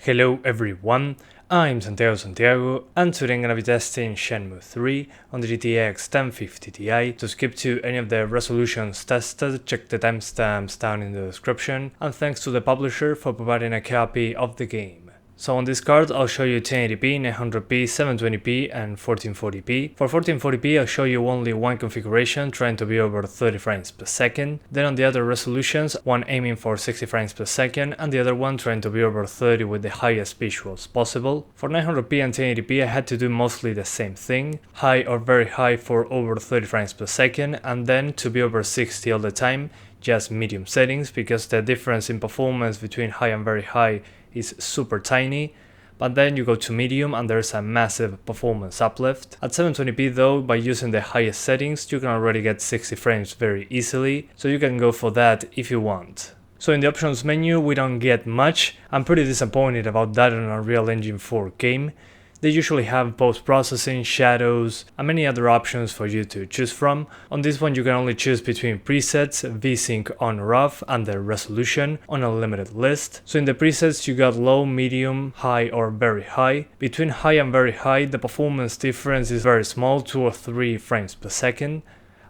Hello everyone, I'm Santiago, and today I'm gonna be testing Shenmue 3 on the GTX 1050 Ti. To skip to any of the resolutions tested, check the timestamps down in the description, and thanks to the publisher for providing a copy of the game. So on this card I'll show you 1080p, 900p, 720p and 1440p. For 1440p I'll show you only one configuration, trying to be over 30 frames per second. Then on the other resolutions, one aiming for 60 frames per second and the other one trying to be over 30 with the highest visuals possible. For 900p and 1080p I had to do mostly the same thing, high or very high for over 30 frames per second, and then to be over 60 all the time, just medium settings, because the difference in performance between high and very high is super tiny. But then you go to medium and there's a massive performance uplift. At 720p though, by using the highest settings, you can already get 60 frames very easily, so you can go for that if you want. So in the options menu we don't get much. I'm pretty disappointed about that on a Unreal Engine 4 game. They usually have post-processing, shadows, and many other options for you to choose from. On this one you can only choose between presets, VSync on or off, and the resolution on a limited list. So in the presets you got low, medium, high or very high. Between high and very high the performance difference is very small, 2 or 3 frames per second.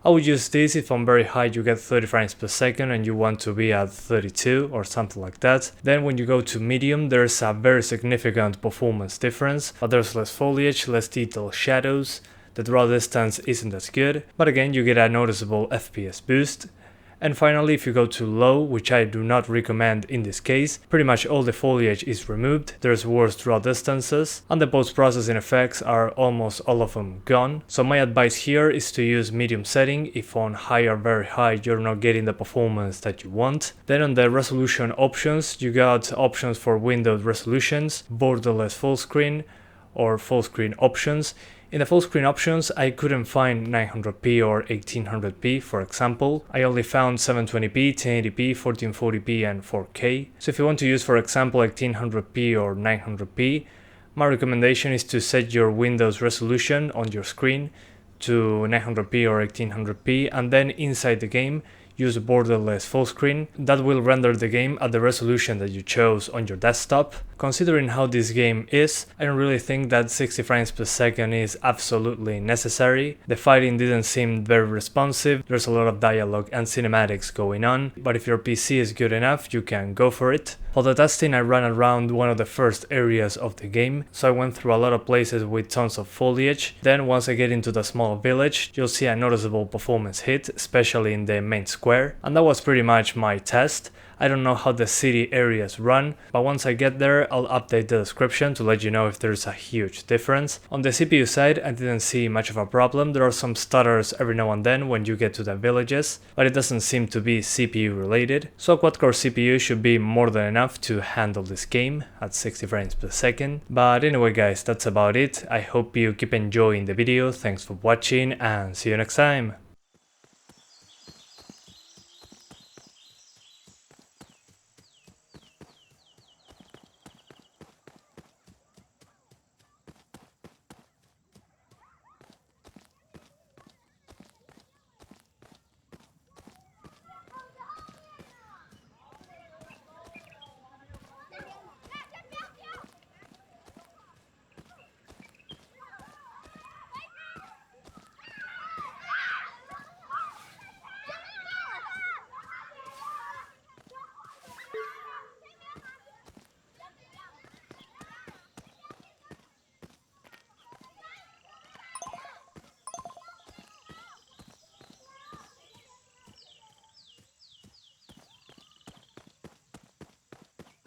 I would use this if on very high you get 30 frames per second and you want to be at 32 or something like that. Then when you go to medium there's a very significant performance difference, but there's less foliage, less detailed shadows, the draw distance isn't as good, but again you get a noticeable FPS boost. And finally, if you go to low, which I do not recommend in this case, pretty much all the foliage is removed, there's worse draw distances, and the post-processing effects are almost all of them gone. So my advice here is to use medium setting if on high or very high you're not getting the performance that you want. Then on the resolution options, you got options for windowed resolutions, borderless full screen, or full screen options. In the full screen options, I couldn't find 900p or 1800p, for example. I only found 720p, 1080p, 1440p and 4K. So if you want to use, for example, 1800p or 900p, my recommendation is to set your Windows resolution on your screen to 900p or 1800p, and then inside the game use borderless full screen. That will render the game at the resolution that you chose on your desktop. Considering how this game is, I don't really think that 60 frames per second is absolutely necessary. The fighting didn't seem very responsive, there's a lot of dialogue and cinematics going on, but if your PC is good enough, you can go for it. For the testing I ran around one of the first areas of the game, so I went through a lot of places with tons of foliage. Then once I get into the small village, you'll see a noticeable performance hit, especially in the main square, and that was pretty much my test. I don't know how the city areas run, but once I get there I'll update the description to let you know if there's a huge difference. On the CPU side I didn't see much of a problem. There are some stutters every now and then when you get to the villages, but it doesn't seem to be CPU related. So a quad-core CPU should be more than enough to handle this game at 60 frames per second. But anyway guys, that's about it. I hope you keep enjoying the video, thanks for watching and see you next time!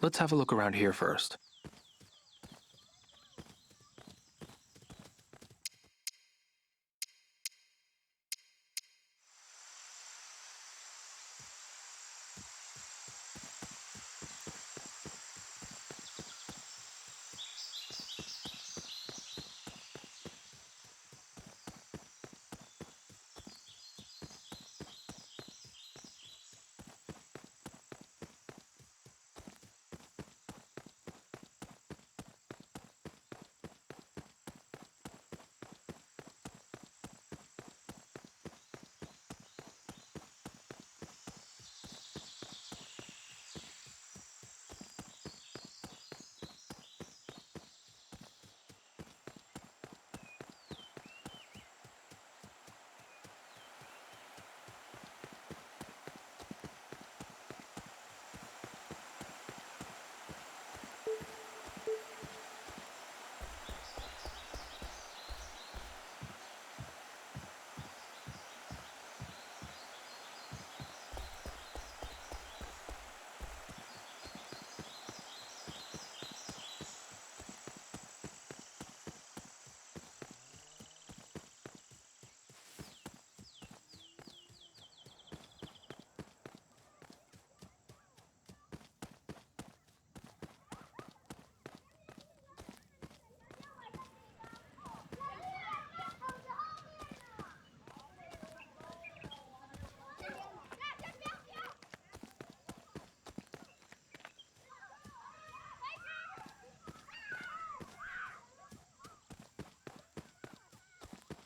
Let's have a look around here first.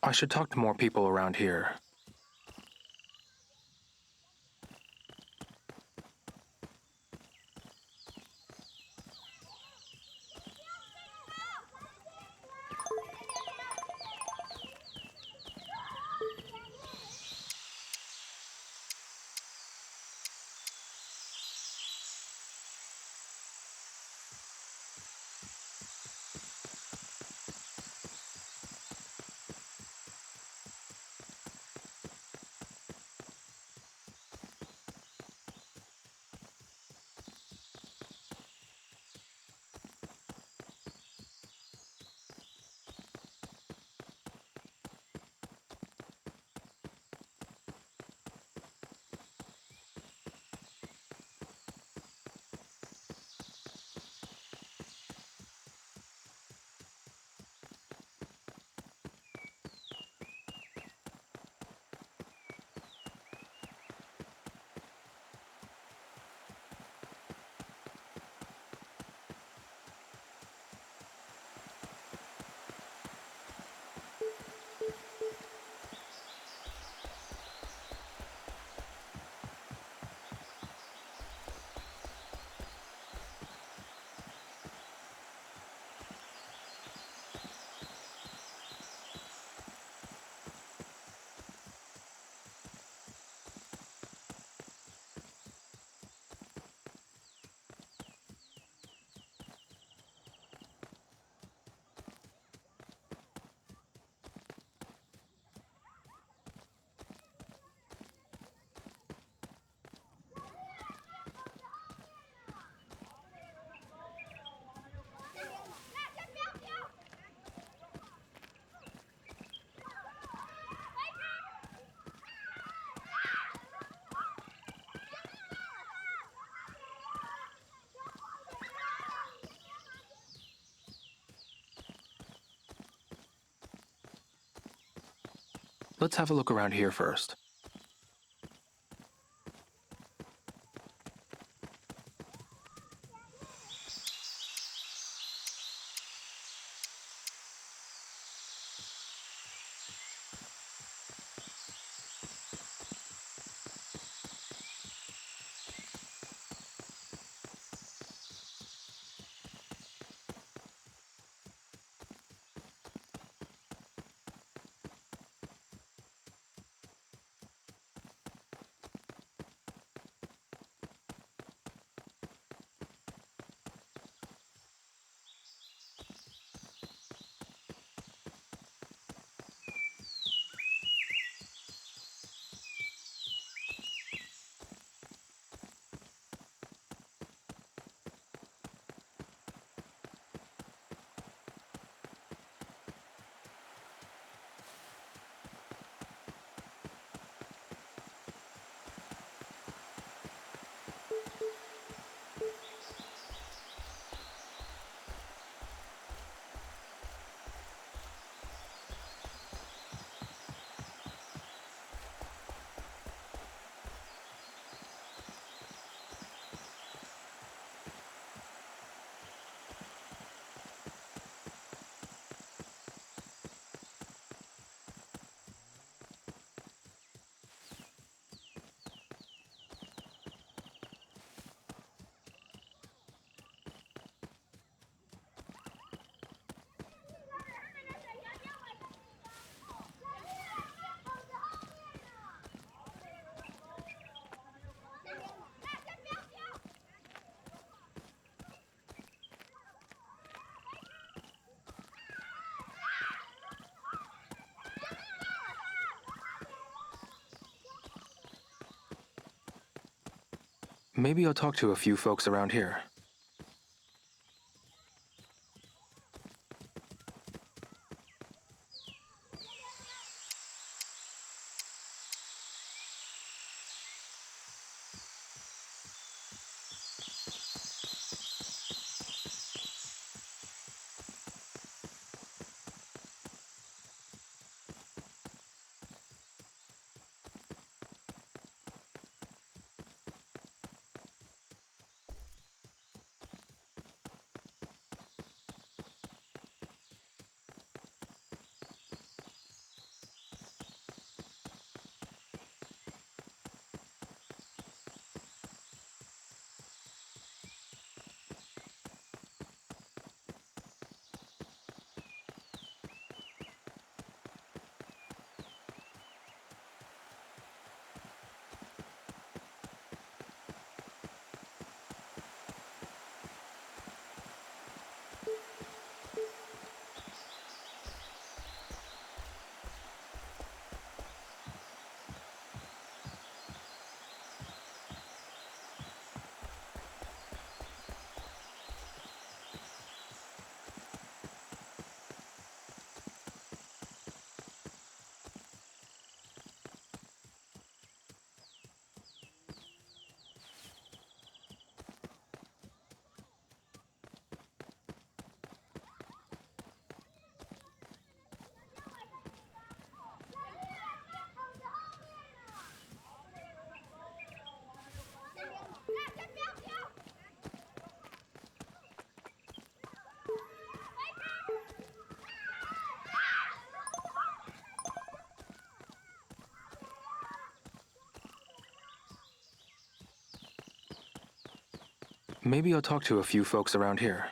I should talk to more people around here. Let's have a look around here first. Maybe I'll talk to a few folks around here. Maybe I'll talk to a few folks around here.